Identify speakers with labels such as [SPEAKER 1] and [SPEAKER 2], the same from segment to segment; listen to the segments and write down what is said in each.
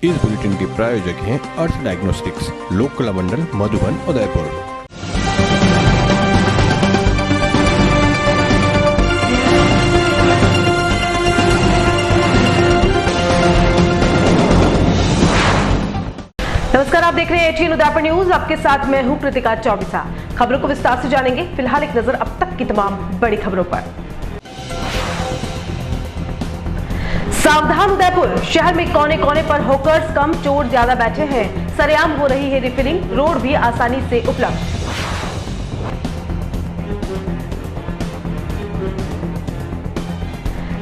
[SPEAKER 1] इस बुलेटिन के प्रायोजक हैं अर्थ डायग्नोस्टिक्स, लोक कला मंडल, मधुबन, उदयपुर।
[SPEAKER 2] नमस्कार, आप देख रहे हैं 18 उदयपुर न्यूज। आपके साथ मैं हूं कृतिका चौबीसा। खबरों को विस्तार से जानेंगे। फिलहाल एक नजर अब तक की तमाम बड़ी खबरों पर। सावधान उदयपुर, शहर में कोने कोने पर हॉकर्स कम, चोर ज्यादा बैठे हैं। सरेआम हो रही है रिफिलिंग, रोड भी आसानी से उपलब्ध।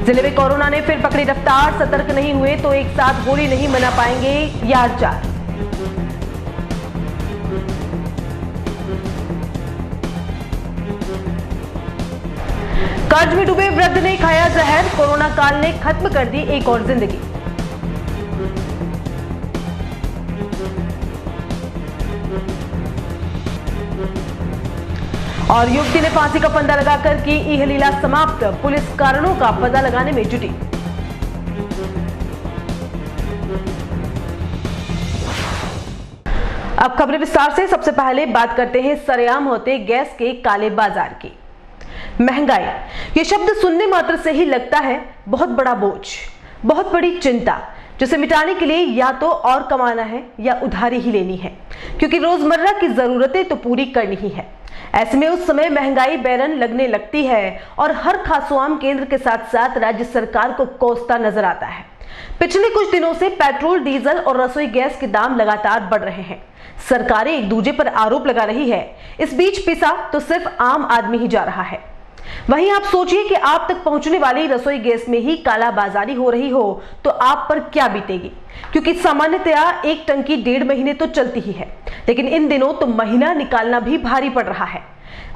[SPEAKER 2] जिले में कोरोना ने फिर पकड़ी रफ्तार, सतर्क नहीं हुए तो एक साथ होली नहीं मना पाएंगे यार चार। कर्ज में डूबे वृद्ध ने खाया जहर, कोरोना काल ने खत्म कर दी एक और जिंदगी। और युवती ने फांसी का फंदा लगाकर की इहलीला समाप्त, पुलिस कारणों का पता लगाने में जुटी। अब खबरें विस्तार से। सबसे पहले बात करते हैं सरेआम होते गैस के काले बाजार की। महंगाई, ये शब्द सुनने मात्र से ही लगता है बहुत बड़ा बोझ, बहुत बड़ी चिंता, जिसे मिटाने के लिए या तो और कमाना है या उधारी ही लेनी है, क्योंकि रोजमर्रा की जरूरतें तो पूरी करनी ही है। ऐसे में उस समय महंगाई बैरन लगने लगती है और हर खासुआम केंद्र के साथ साथ राज्य सरकार को कोसता नजर आता है। पिछले कुछ दिनों से पेट्रोल, डीजल और रसोई गैस के दाम लगातार बढ़ रहे हैं। सरकारें एक दूसरे पर आरोप लगा रही है, इस बीच पिसा तो सिर्फ आम आदमी ही जा रहा है। वहीं आप सोचिए कि आप तक पहुंचने वाली रसोई गैस में ही कालाबाजारी हो रही हो तो आप पर क्या बीतेगी, क्योंकि सामान्यतया एक टंकी 1.5 महीने तो चलती ही है, लेकिन इन दिनों तो महीना निकालना भी भारी पड़ रहा है।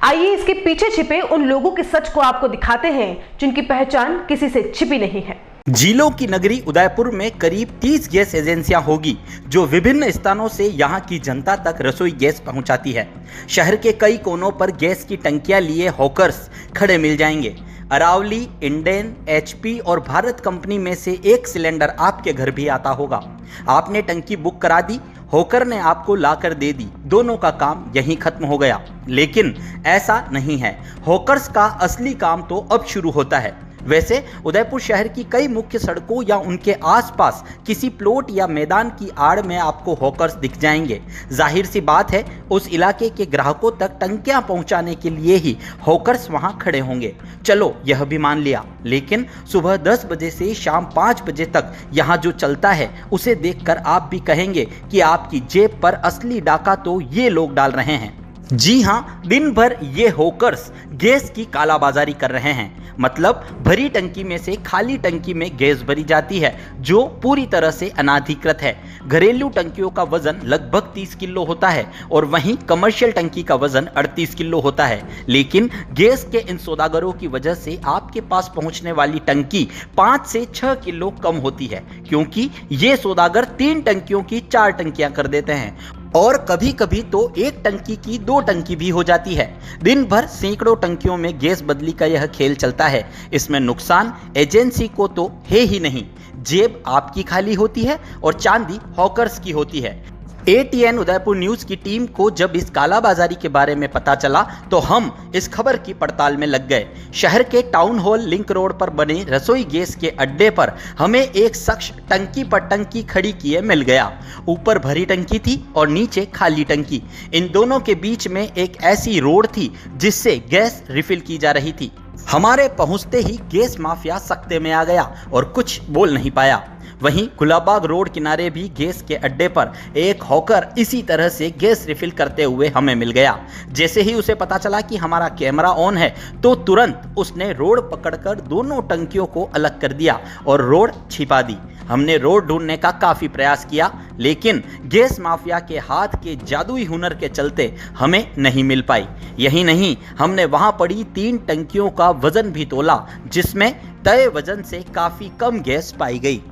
[SPEAKER 2] आइए इसके पीछे छिपे उन लोगों के सच को आपको दिखाते हैं जिनकी पहचान किसी से छिपी नहीं है।
[SPEAKER 3] जिलों की नगरी उदयपुर में करीब 30 गैस एजेंसियां होगी जो विभिन्न स्थानों से यहां की जनता तक रसोई गैस पहुंचाती है। शहर के कई कोनों पर गैस की टंकियां लिए हॉकर्स खड़े मिल जाएंगे। अरावली, इंडेन, एचपी और भारत कंपनी में से एक सिलेंडर आपके घर भी आता होगा। आपने टंकी बुक करा दी, हॉकर ने आपको लाकर दे दी, दोनों का काम यहीं खत्म हो गया। लेकिन ऐसा नहीं है, हॉकर्स का असली काम तो अब शुरू होता है। वैसे उदयपुर शहर की कई मुख्य सड़कों या उनके आसपास किसी प्लॉट या मैदान की आड़ में आपको हॉकर्स दिख जाएंगे। जाहिर सी बात है, उस इलाके के ग्राहकों तक टंकियां पहुंचाने के लिए ही हॉकर्स वहां खड़े होंगे। चलो यह भी मान लिया, लेकिन सुबह 10 बजे से शाम 5 बजे तक यहां जो चलता है उसे देखकर आप भी कहेंगे कि आपकी जेब पर असली डाका तो ये लोग डाल रहे हैं। जी हाँ, दिन भर ये हॉकर्स गैस की कालाबाजारी कर रहे हैं। मतलब भरी टंकी में से खाली टंकी में गैस भरी जाती है जो पूरी तरह से अनाधिकृत है। घरेलू टंकियों का वजन लगभग 30 किलो होता है और वहीं कमर्शियल टंकी का वजन 38 किलो होता है। लेकिन गैस के इन सौदागरों की वजह से आपके पास पहुंचने वाली टंकी 5 से 6 किलो कम होती है, क्योंकि ये सौदागर 3 टंकियों की 4 टंकियां कर देते हैं और कभी कभी तो एक टंकी की 2 टंकी भी हो जाती है। दिन भर सैकड़ों टंकियों में गैस बदली का यह खेल चलता है। इसमें नुकसान एजेंसी को तो है ही नहीं, जेब आपकी खाली होती है और चांदी हॉकर्स की होती है। ATN उदयपुर न्यूज की टीम को जब इस कालाबाजारी के बारे में पता चला तो हम इस खबर की पड़ताल में लग गए। शहर के टाउन हॉल लिंक रोड पर बने रसोई गैस के अड्डे पर हमें एक शख्स टंकी पर टंकी खड़ी किए मिल गया। ऊपर भरी टंकी थी और नीचे खाली टंकी। इन दोनों के बीच में एक ऐसी रोड थी जिससे गैस रिफिल की जा रही थी। हमारे पहुंचते ही गैस माफिया सख्ते में आ गया और कुछ बोल नहीं पाया। वहीं गुलाबाग रोड किनारे भी गैस के अड्डे पर एक हॉकर इसी तरह से गैस रिफिल करते हुए हमें मिल गया। जैसे ही उसे पता चला कि हमारा कैमरा ऑन है तो तुरंत उसने रोड पकड़कर दोनों टंकियों को अलग कर दिया और रोड छिपा दी। हमने रोड ढूंढने का काफी प्रयास किया, लेकिन गैस माफिया के हाथ के जादुई हुनर के चलते हमें नहीं मिल पाई। यही नहीं, हमने वहां पड़ी 3 टंकियों का वजन भी तोला, जिसमें तय वजन से काफी कम गैस पाई गई।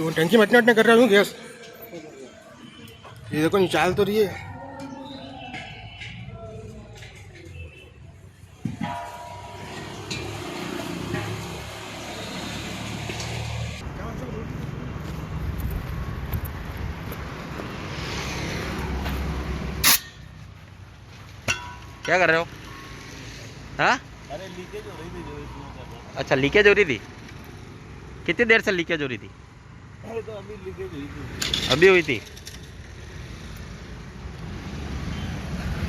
[SPEAKER 4] टंकी में इतना कर रहा हूँ गैस, ये देखो निकाल तो रही है।
[SPEAKER 3] क्या कर रहे हो? हाँ,
[SPEAKER 5] अरे लीकेज हो रही थी जो इसमें कर रहा
[SPEAKER 3] अच्छा लीकेज हो रही थी। कितनी देर से लीकेज हो रही थी?
[SPEAKER 5] था। अरे तो अभी लीकेज हुई थी।
[SPEAKER 3] अभी हुई थी।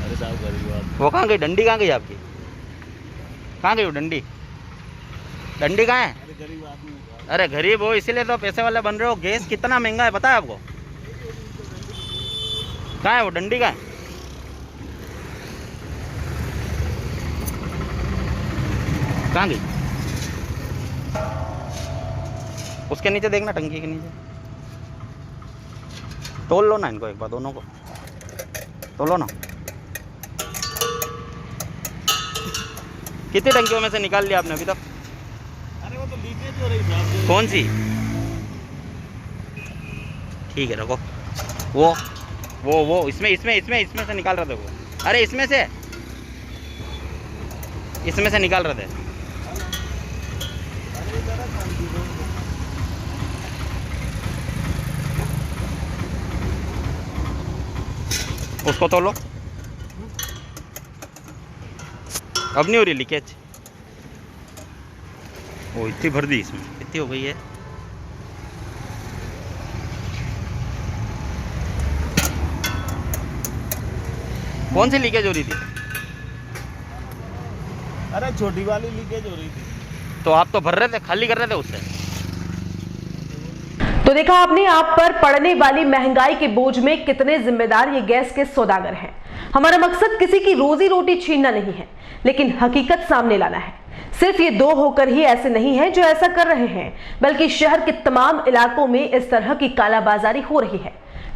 [SPEAKER 5] अरे साहब गरीब बात।
[SPEAKER 3] वो कहाँ गई? डंडी कहाँ गई आपकी? कहाँ गई वो डंडी? डंडी कहाँ है?
[SPEAKER 5] अरे गरीब आदमी है।
[SPEAKER 3] अरे गरीब हो इसीलिए तो पैसे वाले बन रहे हो। गैस कितना महंगा है पता है आपको? कहाँ है वो डंडी? कहाँ है? कहाँ गई? उसके नीचे देखना, टंकी के नीचे। तोल लो ना इनको एक बार, दोनों को तोलो ना। कितनी टंकियों में से निकाल लिया आपने अभी तक?
[SPEAKER 5] अरे वो तो लीकेज हो रही साहब।
[SPEAKER 3] कौन सी? ठीक है रखो। वो इसमें से निकाल रहे थे वो। अरे इसमें से निकाल रहे थे। उसको तोलो। अब नहीं हो रही लीकेज? वो इतनी भर दी इसमें, कितनी हो गई है? कौन सी लीकेज हो रही थी?
[SPEAKER 5] अरे छोटी वाली लीकेज हो रही थी।
[SPEAKER 3] तो आप तो भर रहे थे, खाली कर रहे थे उससे।
[SPEAKER 2] तो देखा आपने, आप पर पड़ने वाली महंगाई के बोझ में कितने जिम्मेदार ये गैस के सौदागर हैं। हमारा मकसद किसी की रोजी रोटी छीनना नहीं है, लेकिन हकीकत सामने लाना है। सिर्फ ये दो होकर ही ऐसे नहीं हैं जो ऐसा कर रहे हैं, बल्कि शहर के तमाम इलाकों में इस तरह की कालाबाजारी हो रही है।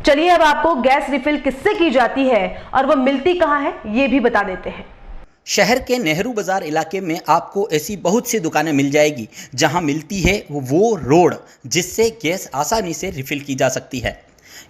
[SPEAKER 2] चलिए अब आपको गैस रिफिल किससे की जाती है और वह मिलती कहाँ है, ये भी बता देते हैं।
[SPEAKER 3] शहर के नेहरू बाजार इलाके में आपको ऐसी बहुत सी दुकानें मिल जाएगी जहां मिलती है वो रोड, जिससे गैस आसानी से रिफिल की जा सकती है।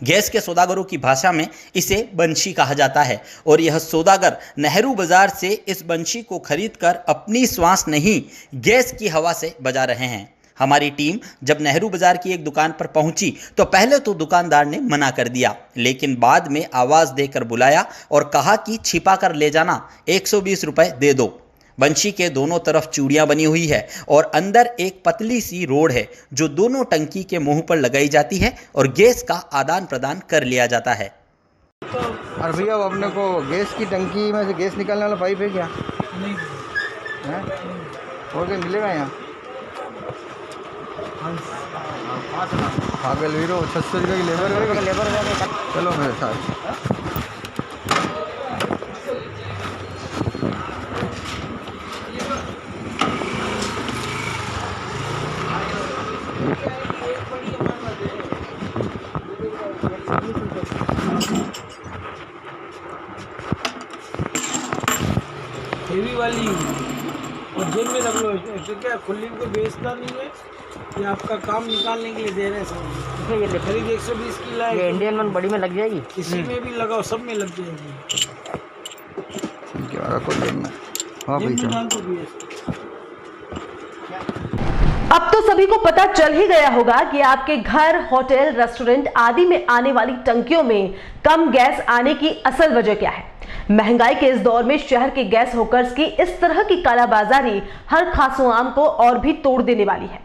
[SPEAKER 3] गैस के सौदागरों की भाषा में इसे बंशी कहा जाता है और यह सौदागर नेहरू बाजार से इस बंशी को खरीदकर अपनी श्वास नहीं, गैस की हवा से बजा रहे हैं। हमारी टीम जब नेहरू बाजार की एक दुकान पर पहुंची तो पहले तो दुकानदार ने मना कर दिया, लेकिन बाद में आवाज़ देकर बुलाया और कहा कि छिपा कर ले जाना, 120 रुपये दे दो। बंशी के दोनों तरफ चूड़ियां बनी हुई है और अंदर एक पतली सी रोड है जो दोनों टंकी के मुंह पर लगाई जाती है और गैस का आदान प्रदान कर लिया जाता है।
[SPEAKER 6] और भैया वो अपने को गैस की टंकी में से गैस निकालने वाला पाइप है क्या? नहीं है। और क्या मिलेगा यहाँ? पागल वीरो, 600 रुपये की लेबर चलो मेरे साथ।
[SPEAKER 7] हेवी वाली और जेब में रख लो। इसमें क्या खुली को बेचना नहीं है, ये आपका काम निकालने के लिए दे रहे हैं सब। ये खरीद 120 की लाए, ये इंडियन वन बड़ी में लग जाएगी, किसी में भी लगाओ, सब में लग जाएगी।
[SPEAKER 6] ठीक है, रखो जेब में। हाँ भैया,
[SPEAKER 2] अब तो सभी को पता चल ही गया होगा कि आपके घर, होटल, रेस्टोरेंट आदि में आने वाली टंकियों में कम गैस आने की असल वजह क्या है। महंगाई के इस दौर में शहर के गैस होकर्स की इस तरह की कालाबाजारी हर खासो आम को और भी तोड़ देने वाली है।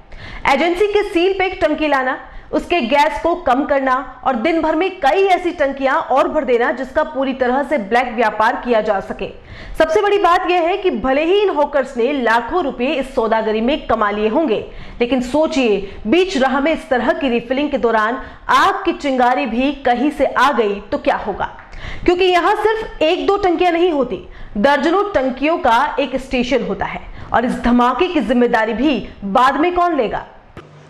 [SPEAKER 2] एजेंसी के सील पे एक टंकी लाना, उसके गैस को कम करना और दिन भर में कई ऐसी टंकियां और भर देना जिसका पूरी तरह से ब्लैक व्यापार किया जा सके। सबसे बड़ी बात यह है कि भले ही इन हॉकर्स ने लाखों रुपए इस सौदागरी में कमा लिए होंगे, लेकिन सोचिए बीच राह में इस तरह की रिफिलिंग के दौरान आग की चिंगारी भी कहीं से आ गई तो क्या होगा। क्योंकि यहां सिर्फ एक दो टंकियां नहीं होती, दर्जनों टंकियों का एक स्टेशन होता है और इस धमाके की जिम्मेदारी भी बाद में कौन लेगा।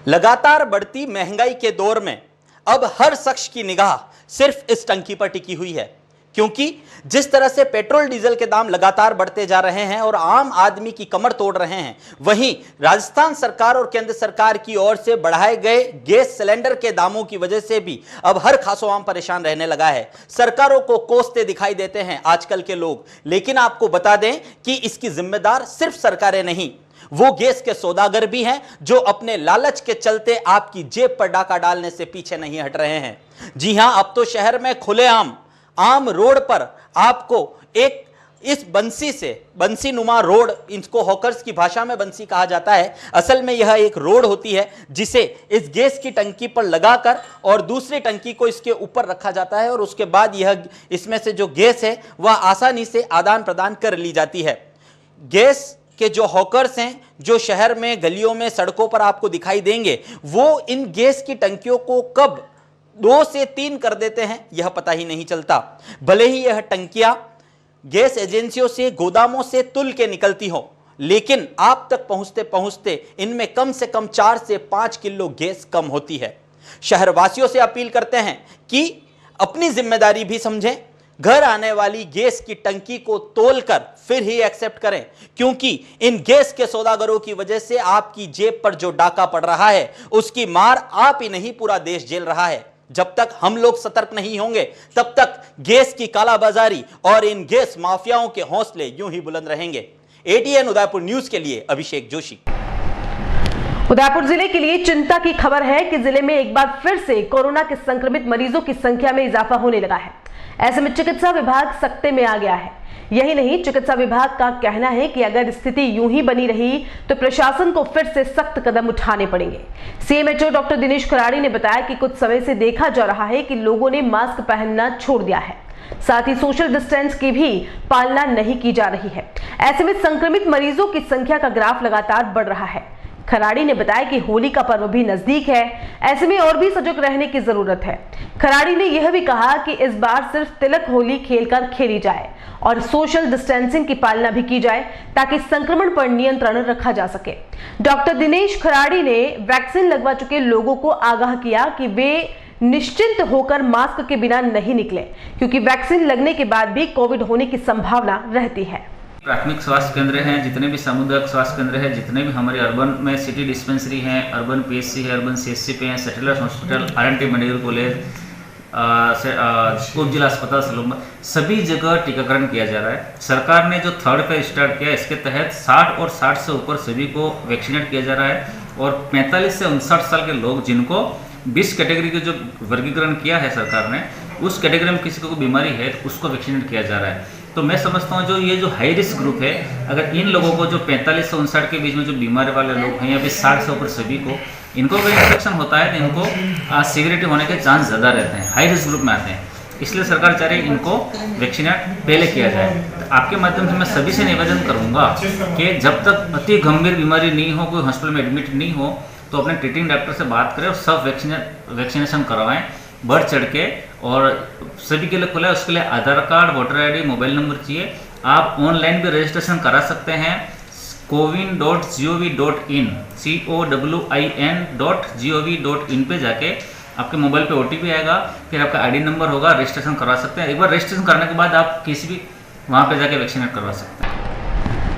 [SPEAKER 3] लगातार बढ़ती महंगाई के दौर में अब हर शख्स की निगाह सिर्फ इस टंकी पर टिकी हुई है, क्योंकि जिस तरह से पेट्रोल डीजल के दाम लगातार बढ़ते जा रहे हैं और आम आदमी की कमर तोड़ रहे हैं, वहीं राजस्थान सरकार और केंद्र सरकार की ओर से बढ़ाए गए गैस सिलेंडर के दामों की वजह से भी अब हर खासो आम परेशान रहने लगा है। सरकारों को कोसते दिखाई देते हैं आजकल के लोग, लेकिन आपको बता दें कि इसकी जिम्मेदार सिर्फ सरकारें नहीं, वो गैस के सौदागर भी हैं जो अपने लालच के चलते आपकी जेब पर डाका डालने से पीछे नहीं हट रहे हैं। जी हां, अब तो शहर में खुलेआम आम रोड पर आपको एक इस बंसी से, बंसी नुमा रोड, इसको हॉकर्स की भाषा में बंसी कहा जाता है, असल में यह एक रोड होती है जिसे इस गैस की टंकी पर लगाकर और दूसरी टंकी को इसके ऊपर रखा जाता है और उसके बाद यह इसमें से जो गैस है वह आसानी से आदान प्रदान कर ली जाती है। गैस के जो हॉकर्स हैं, जो शहर में गलियों में सड़कों पर आपको दिखाई देंगे, वो इन गैस की टंकियों को कब 2 से 3 कर देते हैं यह पता ही नहीं चलता। भले ही यह टंकियां गैस एजेंसियों से, गोदामों से तुल के निकलती हो, लेकिन आप तक पहुंचते पहुंचते इनमें कम से कम 4 से 5 किलो गैस कम होती है। शहरवासियों से अपील करते हैं कि अपनी जिम्मेदारी भी समझें, घर आने वाली गैस की टंकी को तोलकर फिर ही एक्सेप्ट करें, क्योंकि इन गैस के सौदागरों की वजह से आपकी जेब पर जो डाका पड़ रहा है उसकी मार आप ही नहीं पूरा देश झेल रहा है। जब तक हम लोग सतर्क नहीं होंगे तब तक गैस की कालाबाजारी और इन गैस माफियाओं के हौसले यूं ही बुलंद रहेंगे। एटीएन उदयपुर न्यूज के लिए अभिषेक जोशी।
[SPEAKER 2] उदयपुर जिले के लिए चिंता की खबर है कि जिले में एक बार फिर से कोरोना के संक्रमित मरीजों की संख्या में इजाफा होने लगा है। ऐसे में चिकित्सा विभाग सख्ते में आ गया है। यही नहीं, चिकित्सा विभाग का कहना है कि अगर स्थिति यूं ही बनी रही तो प्रशासन को फिर से सख्त कदम उठाने पड़ेंगे। सीएमएचओ डॉक्टर दिनेश खराड़ी ने बताया कि कुछ समय से देखा जा रहा है कि लोगों ने मास्क पहनना छोड़ दिया है, साथ ही सोशल डिस्टेंस की भी पालना नहीं की जा रही है। ऐसे में संक्रमित मरीजों की संख्या का ग्राफ लगातार बढ़ रहा है। खराड़ी ने बताया कि होली का पर्व भी नजदीक है, ऐसे में और भी सजग रहने की जरूरत है। खराड़ी ने यह भी कहा कि इस बार सिर्फ तिलक होली खेलकर खेली जाए और सोशल डिस्टेंसिंग की पालना भी की जाए ताकि संक्रमण पर नियंत्रण रखा जा सके। डॉक्टर दिनेश खराड़ी ने वैक्सीन लगवा चुके लोगों को आगाह किया कि वे निश्चिंत होकर मास्क के बिना नहीं निकले, क्योंकि वैक्सीन लगने के बाद भी कोविड होने की संभावना रहती है।
[SPEAKER 8] प्राथमिक स्वास्थ्य केंद्र हैं, जितने भी सामुदायिक स्वास्थ्य केंद्र हैं, जितने भी हमारे अर्बन में सिटी डिस्पेंसरी हैं, अर्बन पीएचसी है, अर्बन सीएचसी पे हैं, satellite hospital, RNT medical college, उप जिला अस्पताल सलूमा, सभी जगह टीकाकरण किया जा रहा है। सरकार ने जो 3rd फेज स्टार्ट किया, इसके तहत 60 और 60 से ऊपर सभी को वैक्सीनेट किया जा रहा है और 45 से 59 साल के लोग, जिनको 20 कैटेगरी के जो वर्गीकरण किया है सरकार ने, उस कैटेगरी में किसी को बीमारी है तो उसको वैक्सीनेट किया जा रहा है। तो मैं समझता हूँ जो ये जो हाई रिस्क ग्रुप है, अगर इन लोगों को जो 45 से 59 के बीच में जो बीमारी वाले लोग हैं या फिर 60 से ऊपर सभी को, इनको अगर इन्फेक्शन होता है तो इनको सीवियरिटी होने के चांस ज़्यादा रहते हैं, हाई रिस्क ग्रुप में आते हैं। इसलिए सरकार चाह रही है इनको वैक्सीनेट पहले किया जाए। तो आपके माध्यम से मैं सभी से निवेदन करूँगा कि जब तक अति गंभीर बीमारी नहीं हो, कोई हॉस्पिटल में एडमिट नहीं हो, तो अपने ट्रीटिंग डॉक्टर से बात करें और सब वैक्सीनेशन करवाएं बढ़ चढ़ के। और सभी के लिए खुला है, उसके लिए Aadhaar card, voter ID, mobile number चाहिए। आप ऑनलाइन भी रजिस्ट्रेशन करा सकते हैं cowin.gov.in COWIN.gov.in पे जाके आपके मोबाइल पे OTP आएगा, फिर आपका आईडी नंबर होगा, रजिस्ट्रेशन करवा सकते हैं। एक बार रजिस्ट्रेशन करने के बाद आप किसी भी वहाँ पे जाके वैक्सीनेट करवा सकते हैं।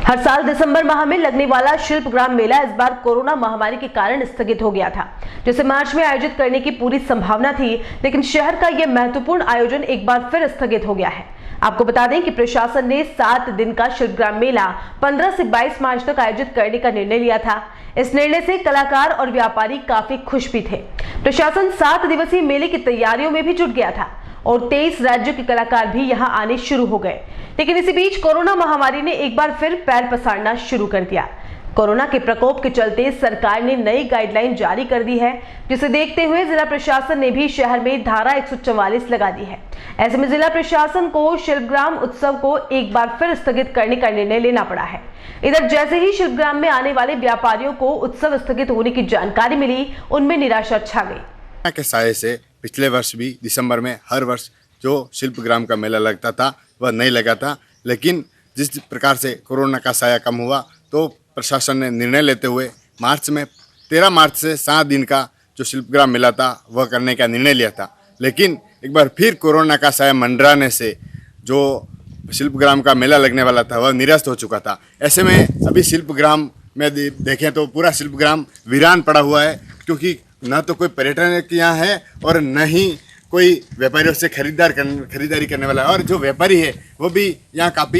[SPEAKER 2] हर साल दिसंबर माह में लगने वाला शिल्पग्राम मेला इस बार कोरोना महामारी के कारण स्थगित हो गया था, जिसे मार्च में आयोजित करने की पूरी संभावना थी, लेकिन शहर का यह महत्वपूर्ण आयोजन एक बार फिर स्थगित हो गया है। आपको बता दें कि प्रशासन ने 7 दिन का शिल्पग्राम मेला 15 से 22 मार्च तक आयोजित करने का निर्णय लिया था। इस निर्णय से कलाकार और व्यापारी काफी खुश भी थे। प्रशासन 7 दिवसीय मेले की तैयारियों में भी जुट गया था और 23 राज्यों के कलाकार भी यहां आने शुरू हो गए। लेकिन इसी बीच कोरोना महामारी ने एक बार फिर पैर पसारना शुरू कर दिया। कोरोना के प्रकोप के चलते सरकार ने नई गाइडलाइन जारी कर दी है, जिसे देखते हुए जिला प्रशासन ने भी शहर में धारा 144 लगा दी है। ऐसे में जिला प्रशासन को शिल्पग्राम उत्सव को एक बार फिर स्थगित करने का निर्णय लेना पड़ा है। इधर जैसे ही शिल्पग्राम में आने वाले व्यापारियों को उत्सव स्थगित होने की जानकारी मिली, उनमें निराशा छा गई।
[SPEAKER 4] के साये से पिछले वर्ष भी दिसंबर में हर वर्ष जो शिल्पग्राम का मेला लगता था वह नहीं लगा था, लेकिन जिस प्रकार से कोरोना का साया कम हुआ तो प्रशासन ने निर्णय लेते हुए मार्च में 13 मार्च से 7 दिन का जो शिल्पग्राम मेला था वह करने का निर्णय लिया था। लेकिन एक बार फिर कोरोना का साया मंडराने से जो शिल्पग्राम का मेला लगने वाला था वह निरस्त हो चुका था। ऐसे में अभी शिल्पग्राम में देखें तो पूरा शिल्पग्राम वीरान पड़ा हुआ है, क्योंकि न तो कोई पर्यटन यहाँ है और न ही कोई व्यापारियों से खरीदारी करने वाला है। और जो व्यापारी है वो भी यहाँ काफ़ी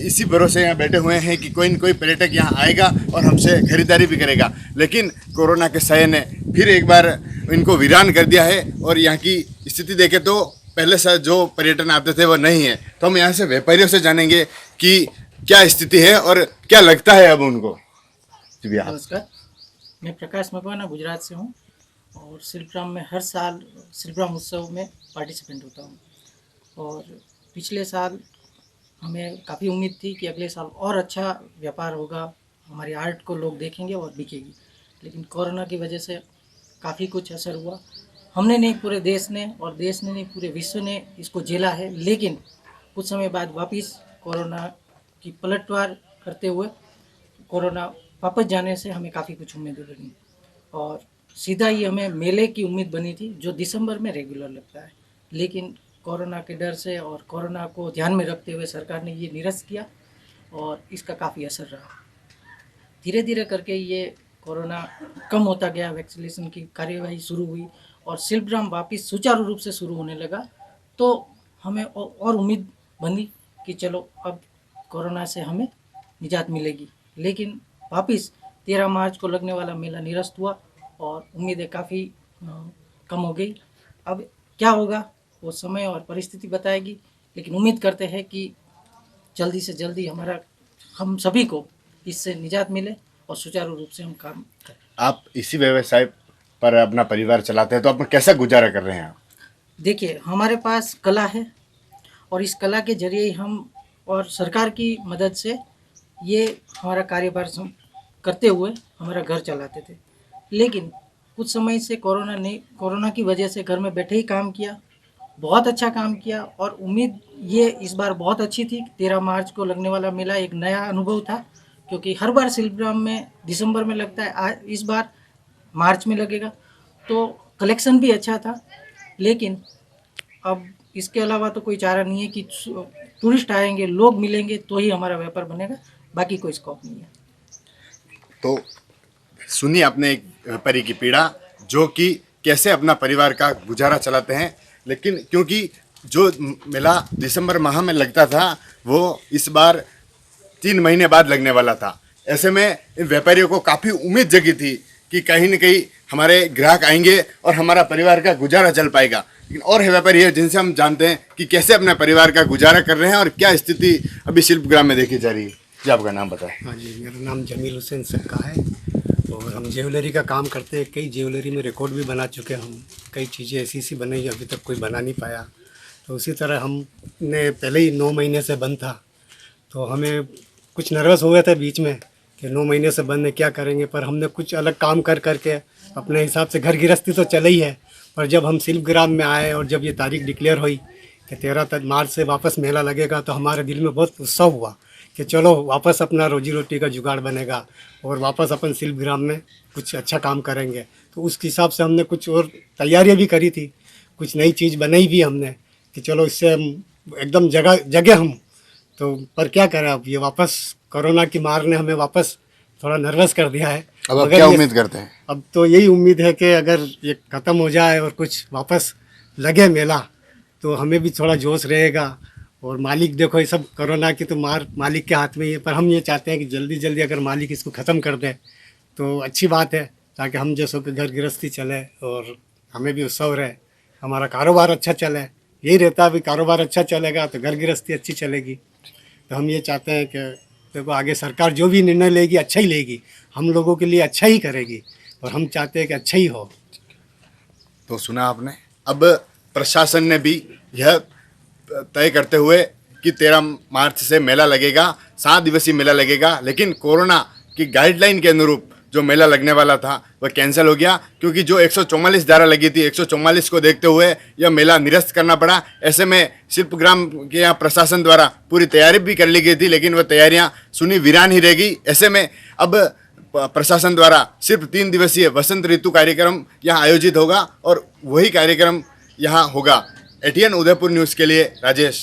[SPEAKER 4] इसी भरोसे यहाँ बैठे हुए हैं कि कोई न कोई पर्यटक यहाँ आएगा और हमसे खरीदारी भी करेगा। लेकिन कोरोना के साये ने फिर एक बार इनको वीरान कर दिया है और यहाँ की स्थिति देखें तो पहले से जो पर्यटन आते थे वो नहीं है। तो हम यहाँ से व्यापारियों से जानेंगे कि क्या स्थिति है और क्या लगता है अब उनको। जी भैया।
[SPEAKER 9] नमस्कार, मैं प्रकाश मकवाना गुजरात से हूँ और शिल्पग्राम में हर साल शिल्पग्राम उत्सव में पार्टिसिपेंट होता हूँ। और पिछले साल हमें काफ़ी उम्मीद थी कि अगले साल और अच्छा व्यापार होगा, हमारी आर्ट को लोग देखेंगे और बिकेगी, लेकिन कोरोना की वजह से काफ़ी कुछ असर हुआ। हमने नहीं, पूरे देश ने, और देश ने नहीं पूरे विश्व ने इसको झेला है। लेकिन कुछ समय बाद वापस कोरोना की पलटवार करते हुए कोरोना वापस जाने से हमें काफ़ी कुछ उम्मीदें बनी और सीधा ही हमें मेले की उम्मीद बनी थी जो दिसंबर में रेगुलर लगता है। लेकिन कोरोना के डर से और कोरोना को ध्यान में रखते हुए सरकार ने ये निरस्त किया और इसका काफ़ी असर रहा। धीरे धीरे करके ये कोरोना कम होता गया, वैक्सीनेशन की कार्यवाही शुरू हुई और शिल्पग्राम वापस सुचारू रूप से शुरू होने लगा। तो हमें और उम्मीद बनी कि चलो अब कोरोना से हमें निजात मिलेगी। लेकिन वापस 13 मार्च को लगने वाला मेला निरस्त हुआ और उम्मीदें काफ़ी कम हो गई। अब क्या होगा वो समय और परिस्थिति बताएगी, लेकिन उम्मीद करते हैं कि जल्दी से जल्दी हम सभी को इससे निजात मिले और सुचारू रूप से हम काम करें।
[SPEAKER 4] आप इसी व्यवसाय पर अपना परिवार चलाते हैं, तो आप कैसा गुजारा कर रहे हैं आप?
[SPEAKER 9] देखिए, हमारे पास कला है और इस कला के जरिए ही हम और सरकार की मदद से ये हमारा कार्यभार करते हुए हमारा घर चलाते थे। लेकिन कुछ समय से कोरोना की वजह से घर में बैठे ही काम किया, बहुत अच्छा काम किया और उम्मीद ये इस बार बहुत अच्छी थी। 13 मार्च को लगने वाला मेला एक नया अनुभव था, क्योंकि हर बार शिल्पग्राम में दिसंबर में लगता है, इस बार मार्च में लगेगा, तो कलेक्शन भी अच्छा था। लेकिन अब इसके अलावा तो कोई चारा नहीं है कि टूरिस्ट आएंगे, लोग मिलेंगे तो ही हमारा व्यापार बनेगा, बाकी कोई स्कोप नहीं है।
[SPEAKER 4] तो सुनिए अपने एक व्यापारी की पीड़ा, जो कि कैसे अपना परिवार का गुजारा चलाते हैं। लेकिन क्योंकि जो मेला दिसंबर माह में लगता था वो इस बार 3 महीने बाद लगने वाला था। ऐसे में इन व्यापारियों को काफ़ी उम्मीद जगी थी कि कहीं न कहीं हमारे ग्राहक आएंगे और हमारा परिवार का गुजारा चल पाएगा। लेकिन और है व्यापारी है जिनसे हम जानते हैं कि कैसे अपने परिवार का गुजारा कर रहे हैं और क्या स्थिति अभी शिल्पग्राम में देखी जा रही है। जी, आपका नाम बताएं।
[SPEAKER 10] हाँ जी, मेरा नाम जमील हुसैन सक्का है और हम ज्वेलरी का काम करते हैं। कई ज्वेलरी में रिकॉर्ड भी बना चुके हैं हम। कई चीज़ें ऐसी बनाई अभी तक कोई बना नहीं पाया। तो उसी तरह हमने पहले ही 9 महीने से बंद था, तो हमें कुछ नर्वस हो गया था बीच में कि 9 महीने से बंद है, क्या करेंगे। पर हमने कुछ अलग काम कर करके अपने हिसाब से घर गृहस्थी तो चला ही है। पर जब हम शिल्पग्राम में आए और जब ये तारीख डिक्लेयर हुई कि 13 मार्च से वापस मेला लगेगा, तो हमारे दिल में बहुत उत्साह हुआ कि चलो वापस अपना रोजी रोटी का जुगाड़ बनेगा और वापस अपन शिल्पग्राम में कुछ अच्छा काम करेंगे। तो उस हिसाब से हमने कुछ और तैयारियां भी करी थी, कुछ नई चीज़ बनाई भी हमने कि चलो इससे हम एकदम जगह हम तो। पर क्या करें, अब ये वापस कोरोना की मार ने हमें वापस थोड़ा नर्वस कर दिया है।
[SPEAKER 4] अब आप क्या उम्मीद करते हैं?
[SPEAKER 10] अब तो यही उम्मीद है कि अगर ये ख़त्म हो जाए और कुछ वापस लगे मेला तो हमें भी थोड़ा जोश रहेगा। और मालिक देखो, ये सब कोरोना की तो मार मालिक के हाथ में ही है, पर हम ये चाहते हैं कि जल्दी जल्दी अगर मालिक इसको ख़त्म कर दे तो अच्छी बात है, ताकि हम जैसों के घर गृहस्थी चले और हमें भी उत्सव रहे, हमारा कारोबार अच्छा चले। यही रहता है, अभी कारोबार अच्छा चलेगा तो घर गृहस्थी अच्छी चलेगी। तो हम ये चाहते हैं कि देखो आगे सरकार जो भी निर्णय लेगी अच्छा ही लेगी, हम लोगों के लिए अच्छा ही करेगी और हम चाहते हैं कि अच्छा ही हो।
[SPEAKER 4] तो सुना आपने, अब प्रशासन ने भी यह तय करते हुए कि 13 मार्च से मेला लगेगा, 7 दिवसीय मेला लगेगा। लेकिन कोरोना की गाइडलाइन के अनुरूप जो मेला लगने वाला था वह कैंसिल हो गया, क्योंकि जो 144 धारा लगी थी, 144 को देखते हुए यह मेला निरस्त करना पड़ा। ऐसे में शिल्पग्राम के यहाँ प्रशासन द्वारा पूरी तैयारी भी कर ली गई थी, लेकिन वह तैयारियाँ सुनी वीरान ही रहेगी। ऐसे में अब प्रशासन द्वारा सिर्फ 3 दिवसीय वसंत ऋतु कार्यक्रम यहाँ आयोजित होगा और वही कार्यक्रम यहाँ होगा। एटीएन उदयपुर न्यूज़ के लिए राजेश।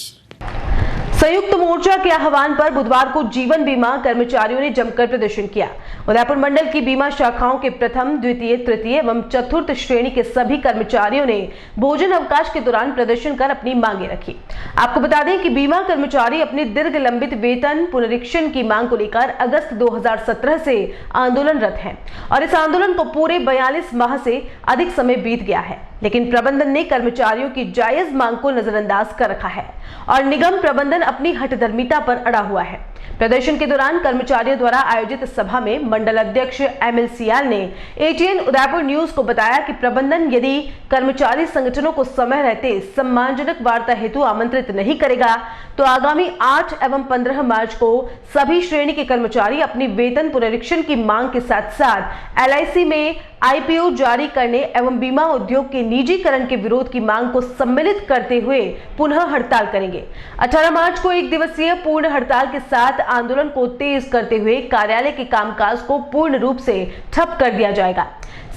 [SPEAKER 2] संयुक्त मोर्चा के आह्वान पर बुधवार को जीवन बीमा कर्मचारियों ने जमकर प्रदर्शन किया। उदयपुर मंडल की बीमा शाखाओं के प्रथम, द्वितीय, तृतीय एवं चतुर्थ श्रेणी के सभी कर्मचारियों ने भोजन अवकाश के दौरान प्रदर्शन कर अपनी मांगे रखी। आपको बता दें कि बीमा कर्मचारी अपनी दीर्घ लंबित वेतन पुनरीक्षण की मांग को लेकर अगस्त 2017 से आंदोलनरत हैं और इस आंदोलन को पूरे 42 माह से अधिक समय बीत गया है। लेकिन प्रबंधन ने कर्मचारियों की जायज मांग को नजरअंदाज कर रखा है और निगम प्रबंधन अपनी हठधर्मिता पर अड़ा हुआ है। प्रदर्शन के दौरान कर्मचारियों द्वारा आयोजित सभा में मंडल अध्यक्ष ML सियाल ने ATN उदयपुर न्यूज को बताया कि प्रबंधन यदि कर्मचारी संगठनों को समय रहते सम्मानजनक वार्ता हेतु आमंत्रित नहीं करेगा तो आगामी 8 एवं 15 मार्च को सभी श्रेणी के कर्मचारी अपनी वेतन पुनरीक्षण की मांग के साथ साथ LIC में IPO जारी करने एवं बीमा उद्योग के निजीकरण के विरोध की मांग को सम्मिलित करते हुए पुनः हड़ताल करेंगे। 18 मार्च को एक दिवसीय पूर्ण हड़ताल के साथ आंदोलन को तेज करते हुए कार्यालय के कामकाज को पूर्ण रूप से ठप कर दिया जाएगा।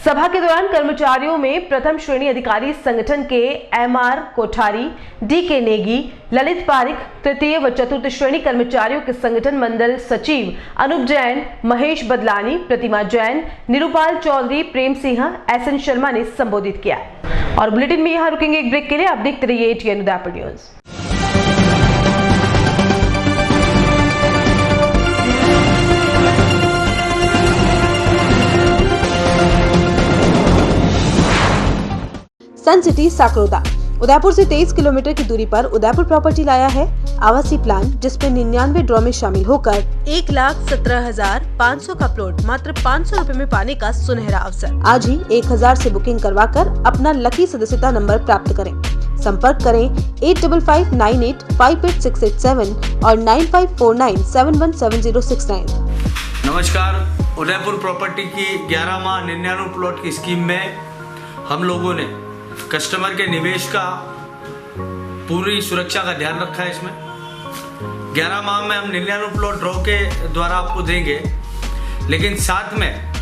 [SPEAKER 2] सभा के दौरान कर्मचारियों में प्रथम श्रेणी अधिकारी संगठन के MR कोठारी, DK नेगी, ललित पारिक, तृतीय व चतुर्थ श्रेणी कर्मचारियों के संगठन मंडल सचिव अनूप जैन, महेश बदलानी, प्रतिमा जैन, निरूपाल चौधरी, प्रेम सिंह, SN शर्मा ने संबोधित किया। और बुलेटिन में यहाँ रुकेंगे एक ब्रेक के लिए। आप देखते रहिए ATN उदयपुर न्यूज। सन सिटी साकरोदा उदयपुर से 23 किलोमीटर की दूरी पर उदयपुर प्रॉपर्टी लाया है आवासीय प्लान, जिसमें 99 ड्रॉ में शामिल होकर 1,17,500 का प्लॉट मात्र 500 रुपए में पाने का सुनहरा अवसर। आज ही 1000 से बुकिंग करवाकर अपना लकी सदस्यता नंबर प्राप्त करें। संपर्क करें 8559858687 और 9549717069।
[SPEAKER 11] नमस्कार, उदयपुर प्रॉपर्टी की 11 माह 99 प्लॉट की स्कीम में हम लोगों ने कस्टमर के निवेश का पूरी सुरक्षा का ध्यान रखा है। इसमें 11 माह में हम 99 प्लॉट ड्रॉ के द्वारा आपको देंगे, लेकिन साथ में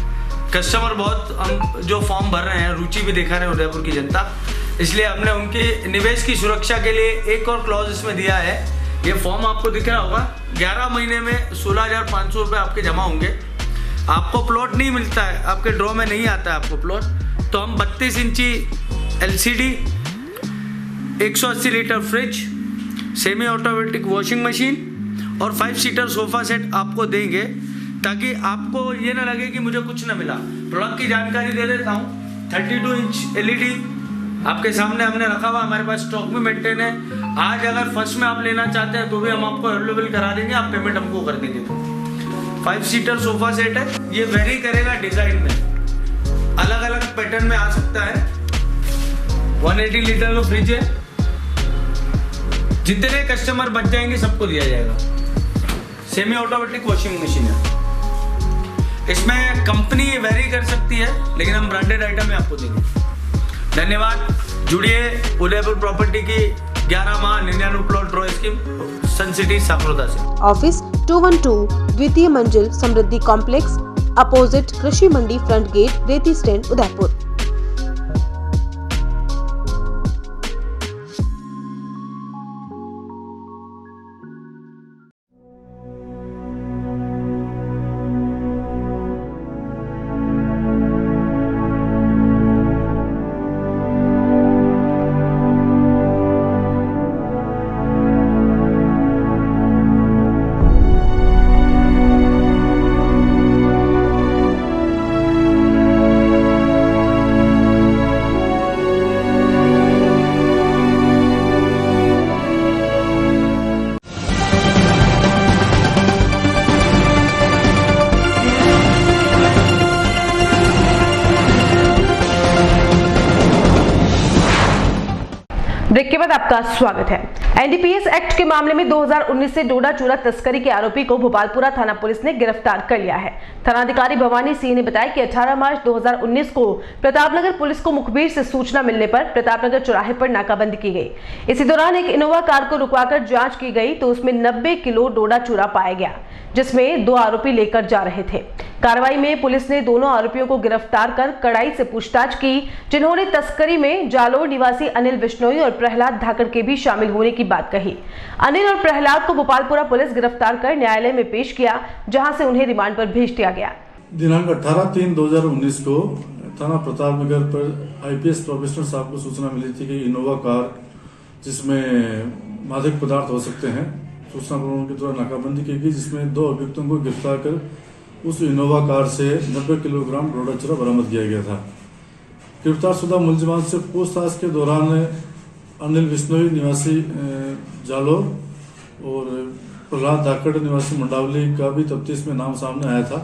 [SPEAKER 11] कस्टमर बहुत हम जो फॉर्म भर रहे हैं, रुचि भी दिखा रहे हैं उदयपुर की जनता, इसलिए हमने उनके निवेश की सुरक्षा के लिए एक और क्लॉज इसमें दिया है। ये फॉर्म आपको दिख रहा होगा, 11 महीने में 16,500 रुपये आपके जमा होंगे। आपको प्लॉट नहीं मिलता है, आपके ड्रॉ में नहीं आता है आपको प्लॉट, तो हम 32 इंची LCD, 180 litre fridge, semi automatic washing machine और 5 सीटर सोफा सेट आपको देंगे, ताकि आपको ये ना लगे कि मुझे कुछ ना मिला। प्रोडक्ट की जानकारी दे देता हूँ। 32 इंच LED आपके सामने हमने रखा हुआ, हमारे पास स्टॉक में मेंटेन है। आज अगर फर्स्ट में आप लेना चाहते हैं तो भी हम आपको अवेलेबल करा देंगे, आप पेमेंट हमको कर देंगे। 5 सीटर सोफा सेट है, ये वेरी करेगा डिजाइन में, अलग अलग पैटर्न में आ सकता है। 180 लीटर का फ्रिज है, जितने कस्टमर बच जाएंगे सबको दिया जाएगा। सेमी ऑटोमेटिक वॉशिंग मशीन है, इसमें कंपनी वेरी कर सकती है, लेकिन हम ब्रांडेड आइटम में आपको देंगे। धन्यवाद। जुड़िए उदयपुर प्रॉपर्टी की 11 माह 99 प्लॉट ड्रॉ स्कीम सन सिटी साकरोदा से।
[SPEAKER 2] ऑफिस 212 द्वितीय मंजिल समृद्धि कॉम्प्लेक्स, अपोजिट कृषि मंडी फ्रंट गेट, रेती स्टैंड, उदयपुर। ब्रेक के बाद आपका स्वागत है। NDPS एक्ट के मामले में 2019 से डोडा चूरा तस्करी के आरोपी को भोपालपुरा थाना पुलिस ने गिरफ्तार कर लिया है। थानाधिकारी भवानी सिंह ने बताया कि 18 मार्च 2019 को प्रतापनगर पुलिस को मुखबिर से सूचना मिलने पर प्रतापनगर चौराहे पर नाकाबंदी की गई। इसी दौरान एक इनोवा कार को रुकवाकर जांच की गई तो उसमें 90 किलो डोडा चूरा पाया गया, जिसमें 2 आरोपी लेकर जा रहे थे। कार्रवाई में पुलिस ने दोनों आरोपियों को गिरफ्तार कर कड़ाई से पूछताछ की, जिन्होंने तस्करी में जालोर निवासी अनिल बिश्नोई और प्रहलाद धाकड़ के भी शामिल होने की बात कही। अनिल और प्रहलाद को भोपालपुरा पुलिस गिरफ्तार कर न्यायालय में पेश किया, जहां से उन्हें रिमांड पर भेज दिया गया।
[SPEAKER 12] दिनांक 18/3/2019 को थाना प्रतापनगर पर IPS प्रोफेसर साहब को सूचना मिली थी कि इनोवा कार जिसमें मादक पदार्थ हो सकते हैं, सूचना पर उनके द्वारा नाकाबंदी की गई, जिसमें 2 अभियुक्तों को गिरफ्तार कर उस इनोवा कार से 90 किलोग्राम डोडा चूरा बरामद किया गया था। गिरफ्तारशुदा मुलजिमान से पूछताछ के दौरान अनिल बिश्नोई निवासी जालोर और प्रहलाद धाकड़ निवासी मंडावली का भी तफ्तीश में नाम सामने आया था।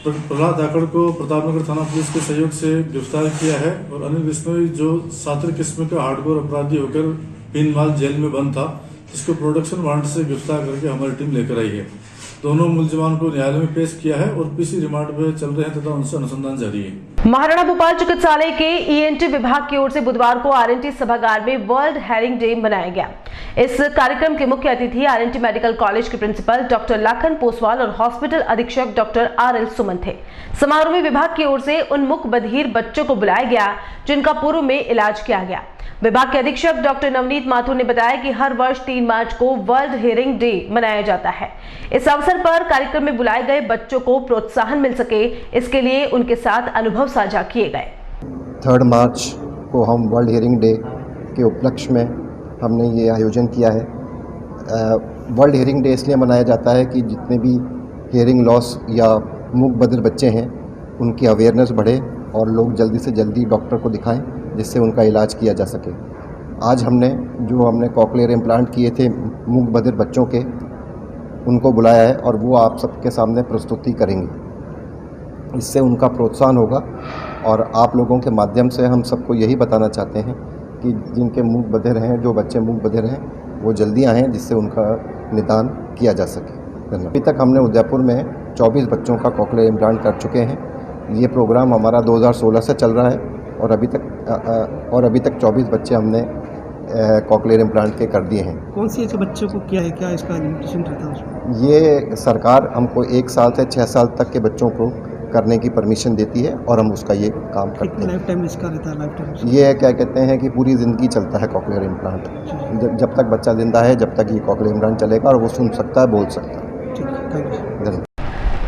[SPEAKER 12] प्रहलाद धाकड़ को प्रतापनगर थाना पुलिस के सहयोग से गिरफ्तार किया है और अनिल बिश्नोई जो सातिर किस्म का हार्डकोर अपराधी होकर 3 माह जेल में बंद था, जिसको प्रोडक्शन वारंट से गिरफ्तार करके हमारी टीम लेकर आई है। दोनों मुलजिमान को न्यायालय में पेश किया है और पीसी रिमांड में चल रहे हैं तथा उनसे अनुसंधान जारी है।
[SPEAKER 2] महाराणा भोपाल चिकित्सालय के ईएनटी विभाग की ओर से बुधवार को आरएनटी सभागार में वर्ल्ड हेयरिंग डे मनाया गया। इस कार्यक्रम के मुख्य अतिथि आरएनटी मेडिकल कॉलेज के प्रिंसिपल डॉक्टर लाखन पोसवाल और हॉस्पिटल अधीक्षक डॉक्टर आरएल सुमन थे। समारोह में विभाग की ओर से उन मुक बधिर बच्चों को बुलाया गया जिनका पूर्व में इलाज किया गया। विभाग के अधीक्षक डॉक्टर नवनीत माथुर ने बताया कि हर वर्ष 3 मार्च को वर्ल्ड हियरिंग डे मनाया जाता है। इस अवसर पर कार्यक्रम में बुलाए गए बच्चों को प्रोत्साहन मिल सके, इसके लिए उनके साथ अनुभव साझा किए गए।
[SPEAKER 13] 3 मार्च को हम वर्ल्ड हियरिंग डे के उपलक्ष्य में हमने ये आयोजन किया है। वर्ल्ड हियरिंग डे इसलिए मनाया जाता है कि जितने भी हियरिंग लॉस या मूक बधिर बच्चे हैं उनकी अवेयरनेस बढ़े और लोग जल्दी से जल्दी डॉक्टर को दिखाएं जिससे उनका इलाज किया जा सके। आज हमने कॉकलियर इम्प्लांट किए थे मूक बधिर बच्चों के, उनको बुलाया है और वो आप सबके सामने प्रस्तुति करेंगे। इससे उनका प्रोत्साहन होगा और आप लोगों के माध्यम से हम सबको यही बताना चाहते हैं कि जिनके मूक बधिर हैं, जो बच्चे मूक बधिर हैं, वो जल्दी आएँ जिससे उनका निदान किया जा सके। धन्यवाद। अभी तक हमने उदयपुर में 24 बच्चों का कॉकलियर इम्प्लांट कर चुके हैं। ये प्रोग्राम हमारा 2016 से चल रहा है और अभी तक 24 बच्चे हमने कॉकलियर इम्प्लांट के कर दिए हैं।
[SPEAKER 14] कौन सी ऐसे बच्चों को किया है, क्या इसका लिमिटेशन रहता है उसमें?
[SPEAKER 13] ये सरकार हमको 1 साल से 6 साल तक के बच्चों को करने की परमिशन देती है और हम उसका ये काम करते हैं।
[SPEAKER 14] लाइफ टाइम इसका रहता है? लाइफ टाइम
[SPEAKER 13] ये क्या कहते हैं कि पूरी ज़िंदगी चलता है कॉकलियर इम्प्लांट। जब तक बच्चा जिंदा है जब तक ये कॉकलियर इम्प्लांट चलेगा और वो सुन सकता है, बोल सकता है।
[SPEAKER 14] ठीक है, थैंक यू।
[SPEAKER 13] धन्यवाद।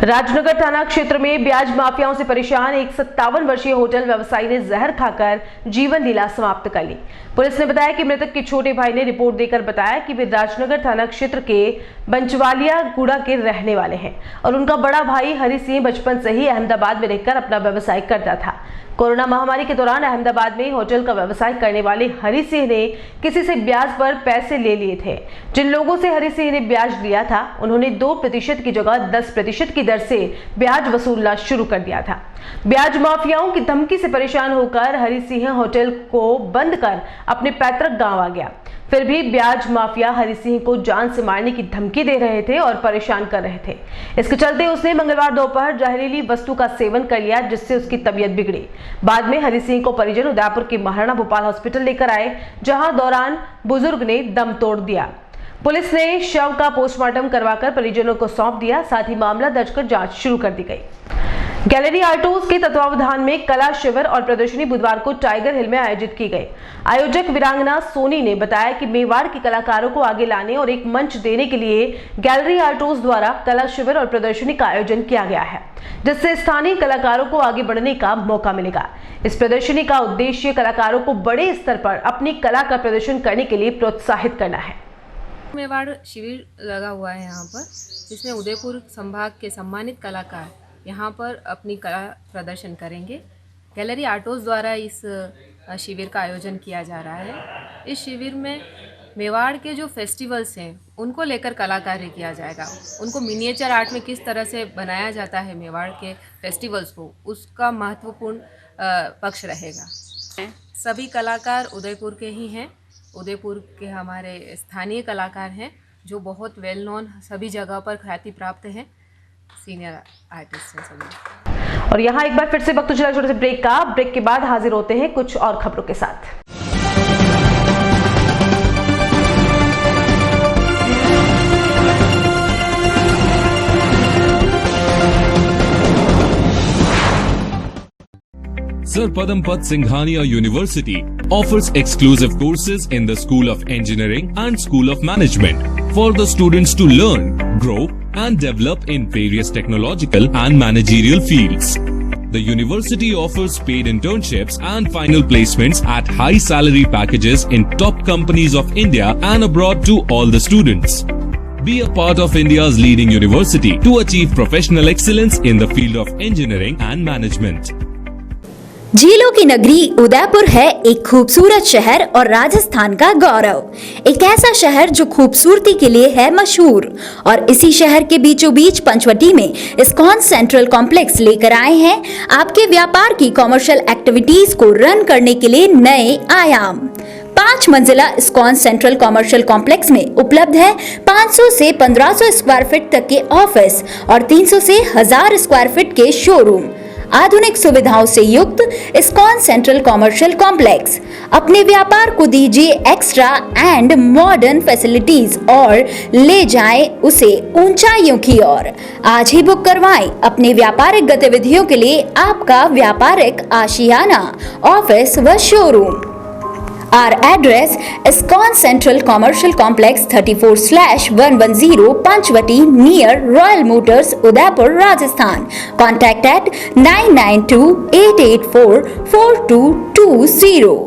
[SPEAKER 2] राजनगर थाना क्षेत्र में ब्याज माफियाओं से परेशान एक 57 वर्षीय होटल व्यवसायी ने जहर खाकर जीवन लीला समाप्त कर ली। पुलिस ने बताया कि मृतक के छोटे भाई ने रिपोर्ट देकर बताया कि वे राजनगर थाना क्षेत्र के बंचवालिया गुड़ा के रहने वाले हैं और उनका बड़ा भाई हरि सिंह बचपन से ही अहमदाबाद में रहकर अपना व्यवसाय करता था। कोरोना महामारी के दौरान अहमदाबाद में होटल का व्यवसाय करने वाले हरि सिंह ने किसी से ब्याज पर पैसे ले लिए थे। जिन लोगों से हरि सिंह ने ब्याज लिया था उन्होंने 2% की जगह 10% की दर से ब्याज वसूलना शुरू कर दिया था। ब्याज माफियाओं की धमकी से परेशान होकर हरि सिंह होटल को बंद कर अपने पैतृक गांव आ गया। फिर भी ब्याज माफिया हरि सिंह को जान से मारने की धमकी दे रहे थे और परेशान कर रहे थे। इसके चलते उसने मंगलवार दोपहर जहरीली वस्तु का सेवन कर लिया जिससे उसकी तबीयत बिगड़ी। बाद में हरि सिंह को परिजन उदयपुर के महाराणा भोपाल हॉस्पिटल लेकर आए, जहां दौरान बुजुर्ग ने दम तोड़ दिया। पुलिस ने शव का पोस्टमार्टम करवाकर परिजनों को सौंप दिया। साथ ही मामला दर्ज कर जांच शुरू कर दी गई। गैलरी आर्टोस के तत्वावधान में कला शिविर और प्रदर्शनी बुधवार को टाइगर हिल में आयोजित की गई। आयोजक वीरांगना सोनी ने बताया कि मेवाड़ के कलाकारों को आगे लाने और एक मंच देने के लिए गैलरी आर्टोस द्वारा कला शिविर और प्रदर्शनी का आयोजन किया गया है, जिससे स्थानीय कलाकारों को आगे बढ़ने का मौका मिलेगा। इस प्रदर्शनी का उद्देश्य कलाकारों को बड़े स्तर पर अपनी कला का प्रदर्शन करने के लिए प्रोत्साहित करना है।
[SPEAKER 15] मेवाड़ शिविर लगा हुआ है यहाँ पर, जिसमें उदयपुर संभाग के सम्मानित कलाकार यहाँ पर अपनी कला प्रदर्शन करेंगे। गैलरी आर्टोस द्वारा इस शिविर का आयोजन किया जा रहा है। इस शिविर में मेवाड़ के जो फेस्टिवल्स हैं उनको लेकर कलाकारी किया जाएगा। उनको मिनिएचर आर्ट में किस तरह से बनाया जाता है मेवाड़ के फेस्टिवल्स को, उसका महत्वपूर्ण पक्ष रहेगा। सभी कलाकार उदयपुर के ही हैं। उदयपुर के हमारे स्थानीय कलाकार हैं जो बहुत वेल नोन, सभी जगह पर ख्याति प्राप्त हैं, सीनियर आर्टिस्ट हैं सभी।
[SPEAKER 2] और यहाँ एक बार फिर से वक्त चला छोटे से ब्रेक का। ब्रेक के बाद हाजिर होते हैं कुछ और खबरों के साथ।
[SPEAKER 16] Sir Padampat Singhania University offers exclusive courses in the School of Engineering and School of Management for the students to learn, grow and develop in various technological and managerial fields. The university offers paid internships and final placements at high salary packages in top companies of India and abroad to all the students. Be a part of India's leading university to achieve professional excellence in the field of engineering and management.
[SPEAKER 17] झीलों की नगरी उदयपुर है एक खूबसूरत शहर और राजस्थान का गौरव। एक ऐसा शहर जो खूबसूरती के लिए है मशहूर। और इसी शहर के बीचों बीच पंचवटी में इस्कॉन सेंट्रल कॉम्प्लेक्स लेकर आए हैं आपके व्यापार की कॉमर्शियल एक्टिविटीज को रन करने के लिए नए आयाम। 5 मंजिला इस्कॉन सेंट्रल कॉमर्शियल कॉम्प्लेक्स में उपलब्ध है 500 से 1500 स्क्वायर फीट तक के ऑफिस और 300 से 1000 स्क्वायर फीट के शोरूम। आधुनिक सुविधाओं से युक्त इस्कॉन सेंट्रल कॉमर्शियल कॉम्प्लेक्स। अपने व्यापार को दीजिए एक्स्ट्रा एंड मॉडर्न फैसिलिटीज और ले जाएं उसे ऊंचाइयों की ओर। आज ही बुक करवाएं अपने व्यापारिक गतिविधियों के लिए आपका व्यापारिक आशियाना, ऑफिस व showroom. Our address ISKCON Central Commercial Complex 34/110 Panchvati near Royal Motors, Udaipur, Rajasthan. Contact at 992-884-4220.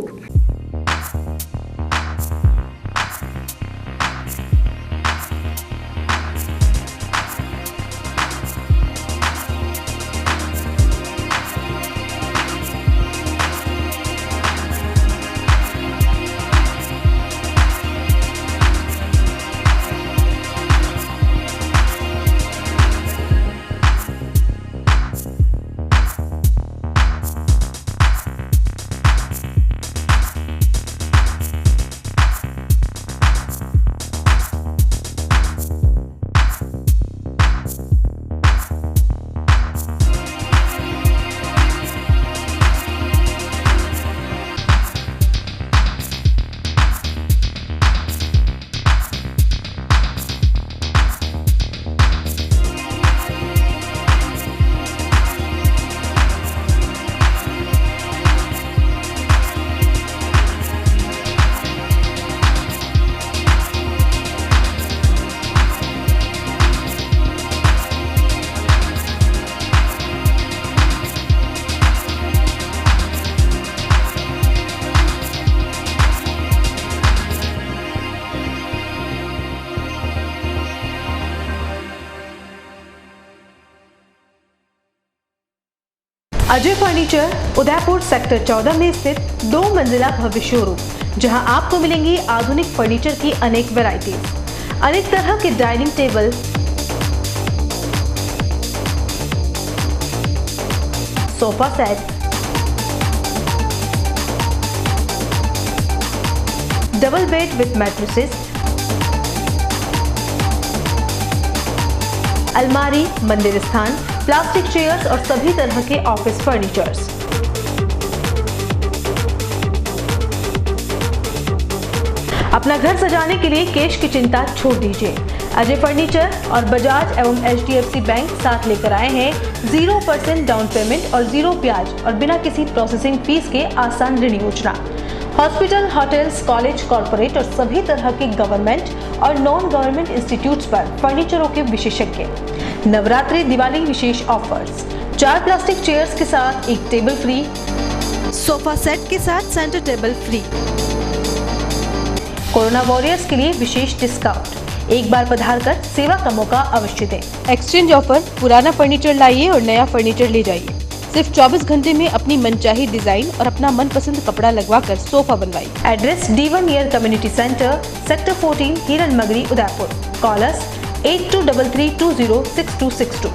[SPEAKER 2] Ajay furniture Udaipur sector 14 में स्थित 2 मंजिला भव्य शोरूम, जहां आपको मिलेंगी आधुनिक फर्नीचर की अनेक वैरायटीज, अनेक तरह के dining table, sofa set, double bed with mattresses, अलमारी, मंदिर स्थान, प्लास्टिक चेयर्स और सभी तरह के ऑफिस फर्नीचर्स। अपना घर सजाने के लिए कैश की चिंता छोड़ दीजिए। अजय फर्नीचर और बजाज एवं HDFC बैंक साथ लेकर आए हैं 0% डाउन पेमेंट और 0 ब्याज और बिना किसी प्रोसेसिंग फीस के आसान ऋण योजना। हॉस्पिटल, होटल्स, कॉलेज, कॉर्पोरेट और सभी तरह के गवर्नमेंट और नॉन गवर्नमेंट इंस्टीट्यूट्स पर फर्नीचरों के विशेषज्ञ। नवरात्रि, दिवाली विशेष ऑफर्स। 4 प्लास्टिक चेयर्स के साथ एक टेबल फ्री, सोफा सेट के साथ centre table free. Corona warriors के लिए विशेष डिस्काउंट। एक बार पधार कर सेवा का मौका अवश्य दें। एक्सचेंज ऑफर, पुराना फर्नीचर लाइए और नया फर्नीचर ले जाइए। सिर्फ 24 घंटे में अपनी मनचाही डिजाइन और अपना मनपसंद कपड़ा लगवाकर सोफा बनवाइए। Address D1 near community centre, sector 14, हिरन मगरी, उदयपुर। कॉलर्स 8233206262।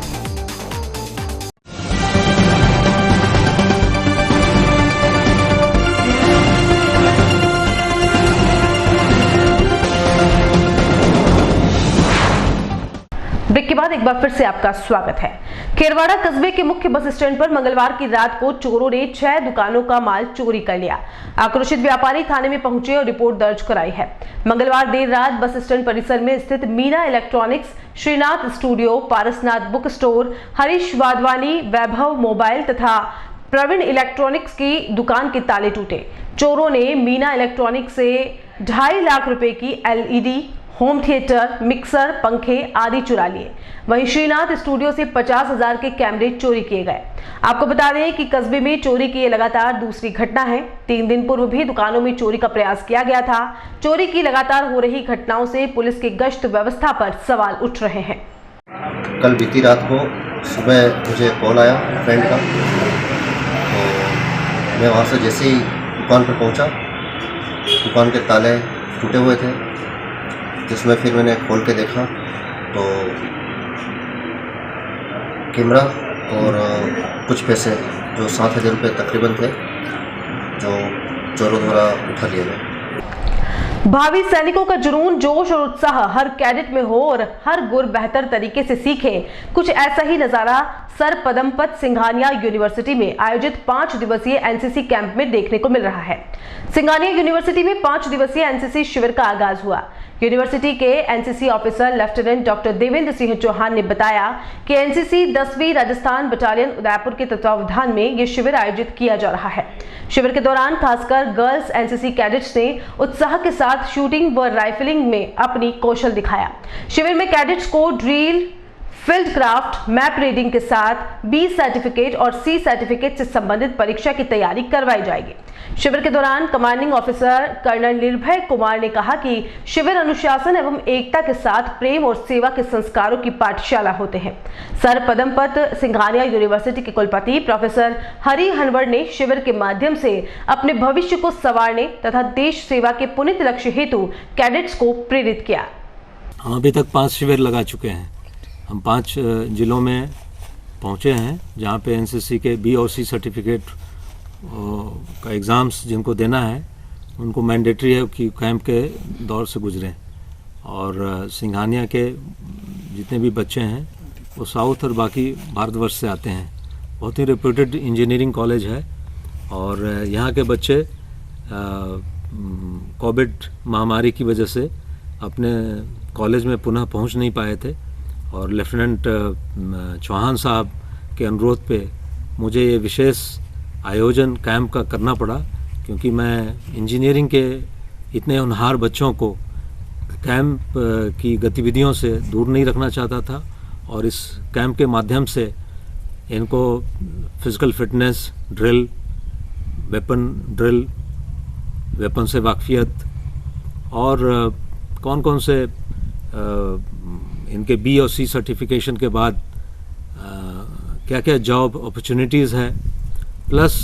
[SPEAKER 2] ब्रेक के बाद एक बार फिर से आपका स्वागत है। खेरवाड़ा कस्बे के मुख्य बस स्टैंड पर मंगलवार की रात को चोरों ने 6 दुकानों का माल चोरी कर लिया। आक्रोशित व्यापारी थाने में पहुंचे और रिपोर्ट दर्ज कराई है। मंगलवार देर रात बस स्टैंड परिसर में स्थित Meena electronics, Shrinath studio, Parasnath book store, Harish Wadhwani, Vaibhav mobile तथा प्रवीण इलेक्ट्रॉनिक्स की दुकान के ताले टूटे। चोरों ने मीना इलेक्ट्रॉनिक्स से 2.5 लाख रुपए की LED, होम थिएटर, मिक्सर, पंखे आदि चुरा लिए। वहीं श्रीनाथ स्टूडियो से 50,000 के कैमरे चोरी किए गए। आपको बता दें कि कस्बे में चोरी की ये लगातार दूसरी घटना है। 3 दिन पूर्व भी दुकानों में चोरी का प्रयास किया गया था। चोरी की लगातार हो रही घटनाओं से पुलिस की गश्त व्यवस्था पर सवाल उठ रहे हैं।
[SPEAKER 18] कल बीती रात को सुबह मुझे कॉल आया फ्रेंड का, तो
[SPEAKER 13] मैं वहाँ से जैसे ही दुकान पर पहुँचा, दुकान के ताले टूटे हुए थे, जिसमें फिर मैंने खोल के देखा तो कैमरा और कुछ पैसे जो 7,000 रुपये तकरीबन थे, जो चोरों द्वारा उठा लिए गए।
[SPEAKER 2] भावी सैनिकों का जुनून, जोश और उत्साह हर कैडेट में हो और हर गुर बेहतर तरीके से सीखे, कुछ ऐसा ही नजारा सर पदमपत सिंघानिया यूनिवर्सिटी में आयोजित 5 दिवसीय एनसीसी कैंप में देखने को मिल रहा है। सिंघानिया यूनिवर्सिटी में 5 दिवसीय एनसीसी शिविर का आगाज हुआ। यूनिवर्सिटी के NCC officer lieutenant doctor Devendra Singh Chauhan ने बताया कि एनसीसी 10वीं राजस्थान बटालियन उदयपुर के तत्वावधान में ये शिविर आयोजित किया जा रहा है। शिविर के दौरान खासकर गर्ल्स एनसीसी कैडेट्स ने उत्साह के साथ शूटिंग व राइफलिंग में अपनी कौशल दिखाया। शिविर में कैडेट्स को drill, field craft, map reading के साथ बी सर्टिफिकेट और सी सर्टिफिकेट से संबंधित परीक्षा की तैयारी करवाई जाएगी। शिविर के दौरान कमांडिंग ऑफिसर कर्नल निर्भय कुमार ने कहा कि शिविर अनुशासन एवं एकता के साथ प्रेम और सेवा के संस्कारों की पाठशाला होते हैं। सर पदमपत सिंघानिया यूनिवर्सिटी के कुलपति प्रोफेसर हरि हनवड़ ने शिविर के माध्यम से अपने भविष्य को संवारने तथा देश सेवा के पुनीत लक्ष्य हेतु कैडेट्स को प्रेरित किया।
[SPEAKER 18] हम अभी तक 5 शिविर लगा चुके हैं। हम 5 जिलों में पहुंचे हैं, जहां पे एनसीसी के बी और सी सर्टिफिकेट का एग्ज़ाम्स जिनको देना है उनको मैंडेटरी है कि कैंप के दौर से गुजरें। और सिंघानिया के जितने भी बच्चे हैं वो साउथ और बाकी भारतवर्ष से आते हैं। बहुत ही रेप्यूटेड इंजीनियरिंग कॉलेज है और यहाँ के बच्चे कोविड महामारी की वजह से अपने कॉलेज में पुनः पहुँच नहीं पाए थे और लेफ्टिनेंट चौहान साहब के अनुरोध पे मुझे ये विशेष आयोजन कैंप का करना पड़ा, क्योंकि मैं इंजीनियरिंग के इतने होनहार बच्चों को कैंप की गतिविधियों से दूर नहीं रखना चाहता था और इस कैंप के माध्यम से इनको फिज़िकल फिटनेस ड्रिल, वेपन से वाकफियत और कौन कौन से इनके बी और सी सर्टिफिकेशन के बाद क्या क्या जॉब अपॉर्चुनिटीज़ है, प्लस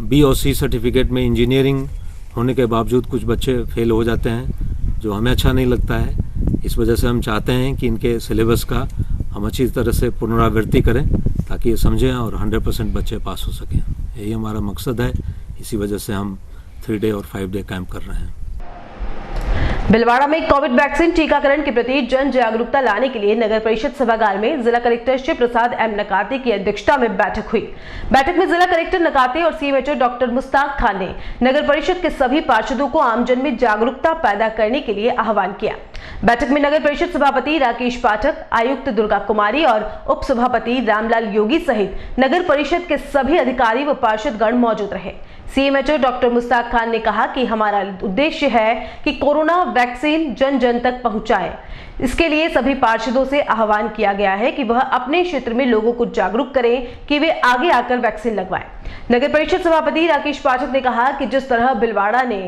[SPEAKER 18] बी और सी सर्टिफिकेट में इंजीनियरिंग होने के बावजूद कुछ बच्चे फेल हो जाते हैं, जो हमें अच्छा नहीं लगता है। इस वजह से हम चाहते हैं कि इनके सिलेबस का हम अच्छी तरह से पुनरावृत्ति करें ताकि ये समझें और 100% बच्चे पास हो सकें। यही हमारा मकसद है। इसी वजह से हम 3 डे और 5 डे कैंप कर रहे हैं।
[SPEAKER 2] भिलवाड़ा में कोविड वैक्सीन टीकाकरण के प्रति जन जागरूकता लाने के लिए नगर परिषद सभागार में जिला कलेक्टर शिव प्रसाद एम नकाते की अध्यक्षता में बैठक हुई। बैठक में जिला कलेक्टर नकाते और सीएमएचओ डॉक्टर मुस्ताक खान ने नगर परिषद के सभी पार्षदों को आमजन में जागरूकता पैदा करने के लिए आह्वान किया। बैठक में नगर परिषद सभापति राकेश पाठक, आयुक्त दुर्गा कुमारी और उप सभापति रामलाल योगी सहित नगर परिषद के सभी अधिकारी व पार्षदगण मौजूद रहे। सीएमएचओ डॉक्टर मुस्ताक खान ने कहा कि हमारा उद्देश्य है कि कोरोना वैक्सीन जन जन तक पहुंचाए। इसके लिए सभी पार्षदों से आह्वान किया गया है कि वह अपने क्षेत्र में लोगों को जागरूक करें कि वे आगे आकर वैक्सीन लगवाएं। नगर परिषद सभापति राकेश पाठक ने कहा कि जिस तरह भिलवाड़ा ने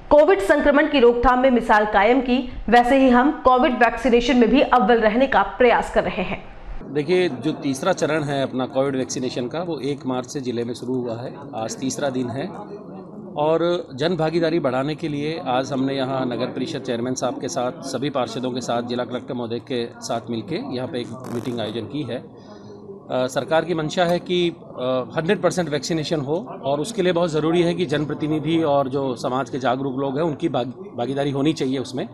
[SPEAKER 2] कोविड संक्रमण की रोकथाम में मिसाल कायम की, वैसे ही हम कोविड वैक्सीनेशन में भी अव्वल रहने का प्रयास कर रहे हैं।
[SPEAKER 19] देखिए, जो तीसरा चरण है अपना कोविड वैक्सीनेशन का, वो 1 मार्च से ज़िले में शुरू हुआ है। आज तीसरा दिन है और जन भागीदारी बढ़ाने के लिए आज हमने यहाँ नगर परिषद चेयरमैन साहब के साथ, सभी पार्षदों के साथ, जिला कलेक्टर महोदय के साथ मिलके यहाँ पे एक मीटिंग आयोजन की है। सरकार की मंशा है कि 100% वैक्सीनेशन हो और उसके लिए बहुत ज़रूरी है कि जनप्रतिनिधि और जो समाज के जागरूक लोग हैं उनकी भागीदारी होनी चाहिए उसमें।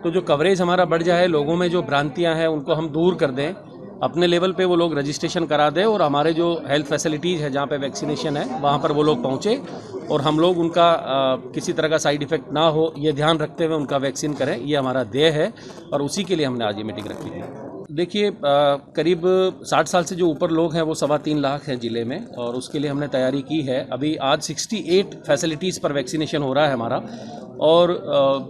[SPEAKER 19] तो जो कवरेज हमारा बढ़ जाए, लोगों में जो भ्रांतियाँ हैं उनको हम दूर कर दें, अपने लेवल पे वो लोग रजिस्ट्रेशन करा दें और हमारे जो हेल्थ फैसिलिटीज़ है जहाँ पे वैक्सीनेशन है वहाँ पर वो लोग पहुँचे और हम लोग उनका किसी तरह का साइड इफ़ेक्ट ना हो ये ध्यान रखते हुए उनका वैक्सीन करें। ये हमारा ध्येय है और उसी के लिए हमने आज ये मीटिंग रखी है। देखिए, करीब 60 साल से जो ऊपर लोग हैं वो 3.25 लाख हैं ज़िले में और उसके लिए हमने तैयारी की है। अभी आज 68 फैसिलिटीज़ पर वैक्सीनेशन हो रहा है हमारा और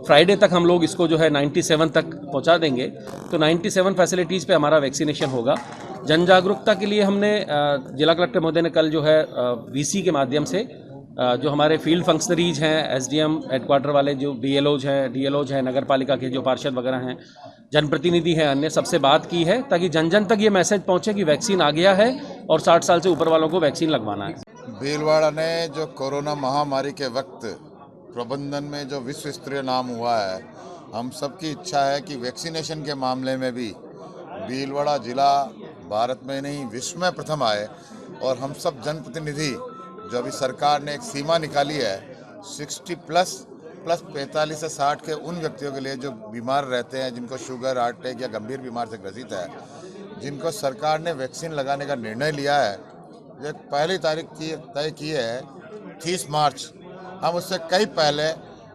[SPEAKER 19] फ्राइडे तक हम लोग इसको जो है 97 तक पहुंचा देंगे। तो 97 फैसिलिटीज़ पे हमारा वैक्सीनेशन होगा। जन जागरूकता के लिए हमने जिला कलेक्टर महोदय ने कल जो है वीसी के माध्यम से जो हमारे फील्ड फंक्शनरीज हैं, एसडीएम हेडक्वार्टर वाले जो बीएलओज हैं, डीएलओज हैं, नगर पालिका के जो पार्षद वगैरह हैं, जनप्रतिनिधि हैं, अन्य सबसे बात की है ताकि जन जन तक ये मैसेज पहुँचे कि वैक्सीन आ गया है और 60 साल से ऊपर वालों को वैक्सीन लगवाना है।
[SPEAKER 20] भीलवाड़ा ने जो कोरोना महामारी के वक्त प्रबंधन में जो विश्व स्तरीय नाम हुआ है, हम सबकी इच्छा है कि वैक्सीनेशन के मामले में भी भीलवाड़ा जिला भारत में नहीं विश्व में प्रथम आए। और हम सब जनप्रतिनिधि जो अभी सरकार ने एक सीमा निकाली है 60 प्लस 45 से 60 के उन व्यक्तियों के लिए जो बीमार रहते हैं, जिनको शुगर, हार्ट अटैक या गंभीर बीमार से ग्रसित है, जिनको सरकार ने वैक्सीन लगाने का निर्णय लिया है, जो पहली तारीख तय की है 30 मार्च। हम उससे कई पहले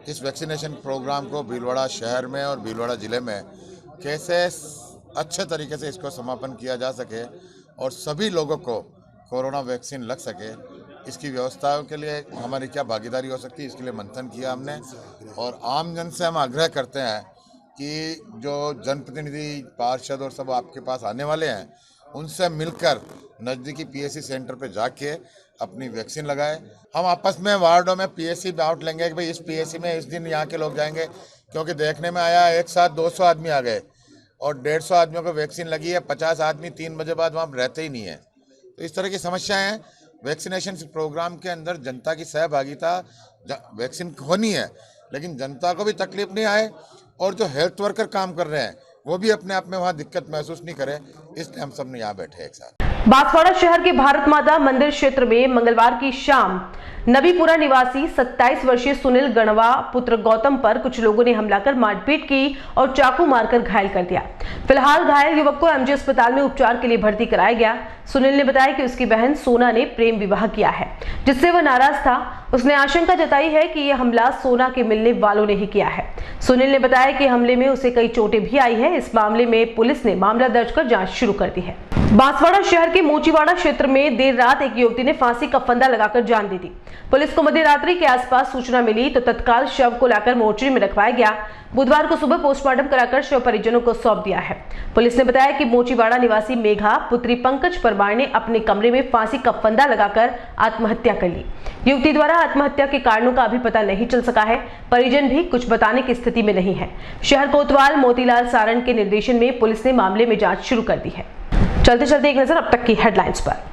[SPEAKER 20] इस वैक्सीनेशन प्रोग्राम को भीलवाड़ा शहर में और भीलवाड़ा ज़िले में कैसे अच्छे तरीके से इसको समापन किया जा सके और सभी लोगों को कोरोना वैक्सीन लग सके, इसकी व्यवस्थाओं के लिए हमारी क्या भागीदारी हो सकती है, इसके लिए मंथन किया हमने। और आम जन से हम आग्रह करते हैं कि जो जनप्रतिनिधि, पार्षद और सब आपके पास आने वाले हैं, उनसे मिलकर नज़दीकी पीएससी सेंटर पे जाके अपनी वैक्सीन लगाएं। हम आपस में वार्डों में पीएससी बाउट लेंगे कि भाई इस पीएससी में इस दिन यहाँ के लोग जाएंगे, क्योंकि देखने में आया एक साथ 200 आदमी आ गए और 150 आदमियों को वैक्सीन लगी है, 50 आदमी 3 बजे बाद वहाँ रहते ही नहीं है। तो इस तरह की समस्याएं हैं। वैक्सीनेशन प्रोग्राम के अंदर जनता की सहभागिता, वैक्सीन होनी है, लेकिन जनता को भी तकलीफ नहीं आए और जो हेल्थ वर्कर काम कर रहे हैं वो भी अपने आप में वहाँ दिक्कत महसूस नहीं करें, इसलिए हम सब ने यहाँ बैठे एक साथ।
[SPEAKER 2] बांसवाड़ा शहर के भारत माता मंदिर क्षेत्र में मंगलवार की शाम नबीपुरा निवासी 27 वर्षीय सुनील गणवा पुत्र गौतम पर कुछ लोगों ने हमला कर मारपीट की और चाकू मारकर घायल कर दिया। फिलहाल घायल युवक को एमजी अस्पताल में उपचार के लिए भर्ती कराया गया। सुनील ने बताया कि उसकी बहन सोना ने प्रेम विवाह किया है, जिससे वह नाराज था। उसने आशंका जताई है कि यह हमला सोना के मिलने वालों ने ही किया है। सुनील ने बताया कि हमले में उसे कई चोटें भी आई है। इस मामले में पुलिस ने मामला दर्ज कर जांच शुरू कर दी है। बांसवाड़ा शहर के मोचीवाड़ा क्षेत्र में देर रात एक युवती ने फांसी का फंदा लगाकर जान दी थी। पुलिस को मध्य रात्रि के आसपास सूचना मिली तो तत्काल शव को लाकर मोर्चरी में रखवाया गया। बुधवार को सुबह पोस्टमार्टम कराकर शव परिजनों को सौंप दिया है। पुलिस ने बताया कि मोचीवाड़ा निवासी मेघा पुत्री पंकज परमार ने अपने कमरे में फांसी का फंदा लगाकर आत्महत्या कर ली। युवती द्वारा आत्महत्या के कारणों का अभी पता नहीं चल सका है। परिजन भी कुछ बताने की स्थिति में नहीं है। शहर कोतवाल मोतीलाल सारण के निर्देशन में पुलिस ने मामले में जांच शुरू कर दी है। चलते चलते एक नजर अब तक की हेडलाइंस पर।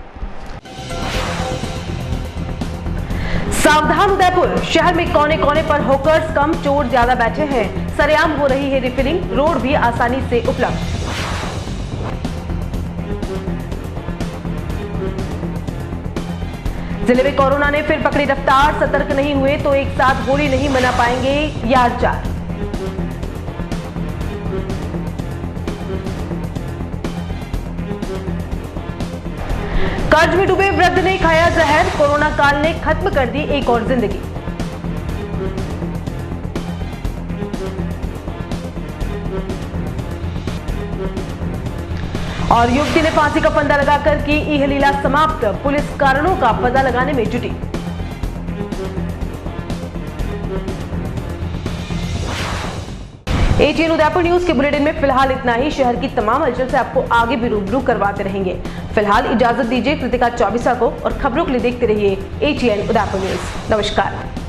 [SPEAKER 2] सावधान उदयपुर, शहर में कोने कोने पर हॉकर्स कम, चोर ज्यादा बैठे हैं। सरेआम हो रही है रिफिलिंग, रोड भी आसानी से उपलब्ध। जिले में कोरोना ने फिर पकड़ी रफ्तार, सतर्क नहीं हुए तो एक साथ होली नहीं मना पाएंगे यार चार। कर्ज में डूबे वृद्ध ने खाया जहर, कोरोना काल ने खत्म कर दी एक और जिंदगी। और युवती ने फांसी का फंदा लगाकर की इहलीला समाप्त, पुलिस कारणों का पता लगाने में जुटी। एटीएन उदयपुर न्यूज के बुलेटिन में फिलहाल इतना ही। शहर की तमाम हलचल से आपको आगे भी रूबरू करवाते रहेंगे। फिलहाल इजाजत दीजिए कृतिका चौबीसा को और खबरों के लिए देखते रहिए एटीएन उदयपुर न्यूज। नमस्कार।